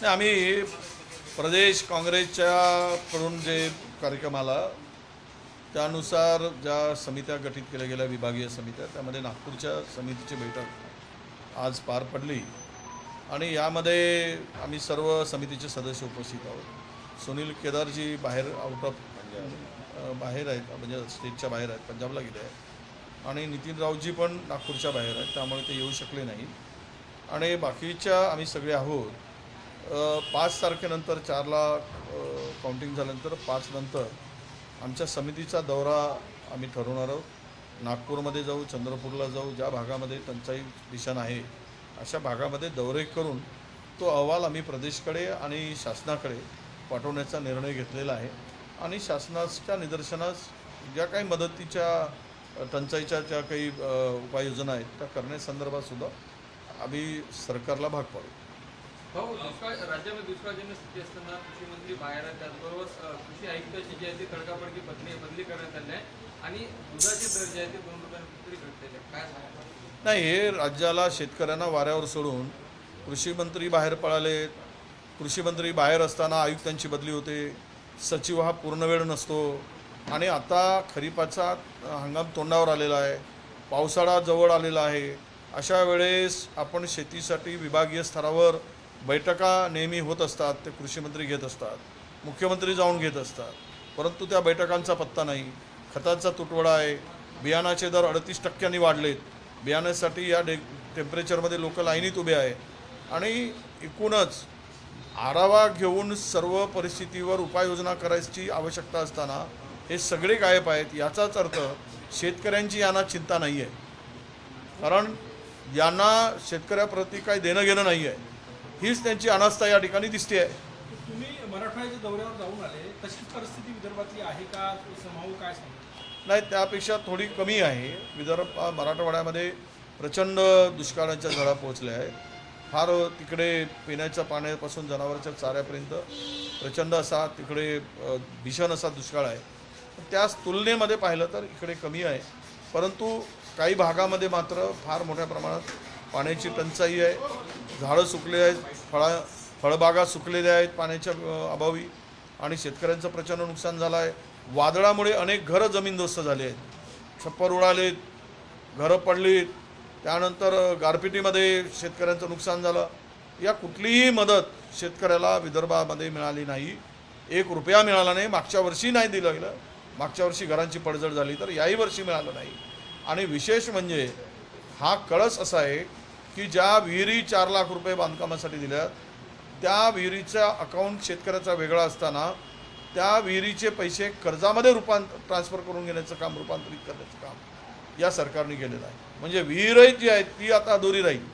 नाही, आम्ही प्रदेश काँग्रेसच्या कडून जे कार्यक्रम आला त्यानुसार ज्या समित्या गठीत केल्या गेल्या विभागीय समित्या, त्यामध्ये नागपूरच्या समितीची बैठक आज पार पडली आणि यामध्ये आम्ही सर्व समितीचे सदस्य उपस्थित आहोत। सुनील केदारजी बाहेर आउट ऑफ बाहेर आहेत, म्हणजे स्टेटच्या बाहेर आहेत, पंजाबला गेले आहेत आणि नितीन राऊतजी पण नागपूरच्या बाहेर आहेत, त्यामुळे ते येऊ शकले नाही आणि बाकीच्या आम्ही सगळे आहोत। 5 तारखेनंतर 4ला काउंटिंग झाल्यानंतर 5 नंतर आमच्या समितीचा दौरा आम्ही ठरवणार आहोत। नागपूरमध्ये जाऊ, चंद्रपूरला जाऊ, ज्या भागामध्ये टंचाई भीषण आहे अशा भागामध्ये दौरे करून तो अहवाल आम्ही प्रदेशकडे आणि शासनाकडे पाठवण्याचा निर्णय घेतलेला आहे आणि शासनाच्या निदर्शनास ज्या काही मदतीच्या टंचाईच्या ज्या काही उपाययोजना आहेत त्या करण्यासंदर्भात सुद्धा आम्ही सरकारला भाग पाडू। राज्यामध्ये दुष्काळजन्य स्थिती असताना कृषी मंत्री बाहेर आहेत, त्याचबरोबर कृषी आयुक्ताची जी आहे ती तडकाफडकी बदली करण्यात आली आहे आणि दुधाचे दर जे आहे ते 2 रुपयांनी घटलेले आहेत, काय सांगतात? नाही, हे राज्याला शेतकऱ्यांना वाऱ्यावर सोडून कृषी मंत्री बाहेर पळाले। कृषी मंत्री बाहेर असताना आयुक्तांची बदली होते, सचिव हा पूर्ण वेळ नसतो आणि आता खरीपाचा हंगाम तोंडावर आलेला आहे, पावसाळा जवळ आलेला आहे। अशा वेळेस आपण शेतीसाठी विभागीय स्तरावर बैठका नेहमी होत असतात, ते कृषी मंत्री घेत असतात, मुख्यमंत्री जाऊन घेत असतात, परंतु त्या बैठकांचा पत्ता नाही। खताचा तुटवडा आहे, बियाणाचे दर 38% वाढलेत, बियाण्यासाठी या टेम्परेचरमध्ये लोक लाईनीत उभे आहे आणि एकूणच आढावा घेऊन सर्व परिस्थितीवर उपाययोजना करायची आवश्यकता असताना हे सगळे गायब आहेत। याचाच अर्थ शेतकऱ्यांची यांना चिंता नाही आहे, कारण यांना शेतकऱ्याप्रती काही देणं घेणं नाही आहे, हीच त्यांची अनास्था या ठिकाणी दिसते आहे। तुम्ही मराठवाड्याच्या दौऱ्यावर जाऊन आले, तशीच परिस्थिती विदर्भातली आहे का? समभाव काय सांगता? नाही, त्यापेक्षा थोडी कमी आहे। मराठवाड्यामध्ये प्रचंड दुष्काळाच्या झळा पोहोचल्या आहेत, फार तिकडे पिण्याच्या पाण्यापासून जनावरांच्या चाऱ्यापर्यंत प्रचंड असा तिकडे भीषण असा दुष्काळ आहे। त्याच तुलनेमध्ये पाहिलं तर इकडे कमी आहे, परंतु काही भागामध्ये मात्र फार मोठ्या प्रमाणात पाण्याची टंचाई आहे, झाडं सुकले आहेत, फळबागा सुकलेल्या आहेत पाण्याच्या अभावी आणि शेतकऱ्यांचं प्रचंड नुकसान झालं आहे। वादळामुळे अनेक घरं जमीनदोस्त झाले आहेत, छप्पर उडालेत, घरं पडलीत, त्यानंतर गारपिटीमध्ये शेतकऱ्यांचं नुकसान झालं। या कुठलीही मदत शेतकऱ्याला विदर्भामध्ये मिळाली नाही, 1 रुपया मिळाला नाही। मागच्या वर्षी नाही दिलं गेलं, मागच्या वर्षी घरांची पडझड झाली, तर याही वर्षी मिळालं नाही। आणि विशेष म्हणजे हा कळस असा आहे की ज्या विहिरी 4 लाख रुपये बांधकामासाठी दिल्यात, त्या विहिरीचा अकाउंट शेतकऱ्याचा वेगळा असताना त्या विहिरीचे पैसे कर्जामध्ये ट्रान्सफर करून घेण्याचं काम, रूपांतरित करण्याचं काम या सरकारने केलेलं आहे। म्हणजे विहीर जी आहे ती आता अधुरी राहील,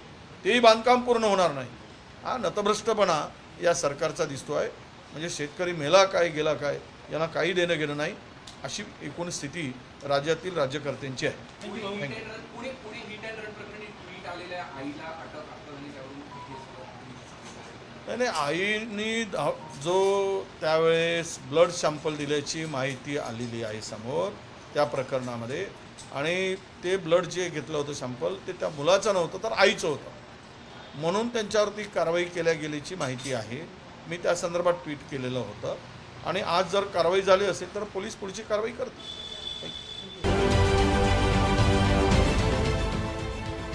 तेही बांधकाम पूर्ण होणार नाही। हा नतभ्रष्टपणा या सरकारचा दिसतो आहे। म्हणजे शेतकरी मेला काय गेला काय यांना काही देणं घेणं नाही, अशी एकूण स्थिती राज्यातील राज्यकर्त्यांची आहे। नाही, आईनी जो त्यावेळेस ब्लड सॅम्पल दिल्याची माहिती आलेली आहे समोर त्या प्रकरणामध्ये, आणि ते ब्लड जे घेतलं होतं सॅम्पल ते त्या मुलाचं नव्हतं तर आईचं होतं, म्हणून त्यांच्यावरती कारवाई केल्या गेल्याची माहिती आहे। मी त्या संदर्भात ट्विट केलेलं होतं आणि आज जर कारवाई झाली असेल तर पोलीस पुढची कारवाई करतील।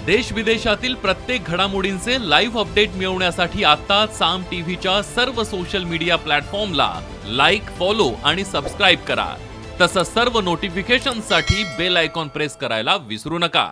देश विदेशातील प्रत्येक घडामोडींचे लाईव्ह अपडेट मिळवण्यासाठी आता साम टीव्हीच्या सर्व सोशल मीडिया प्लॅटफॉर्मला लाईक, फॉलो आणि सबस्क्राईब करा। तसंच सर्व नोटिफिकेशनसाठी बेल आयकॉन प्रेस करायला विसरू नका।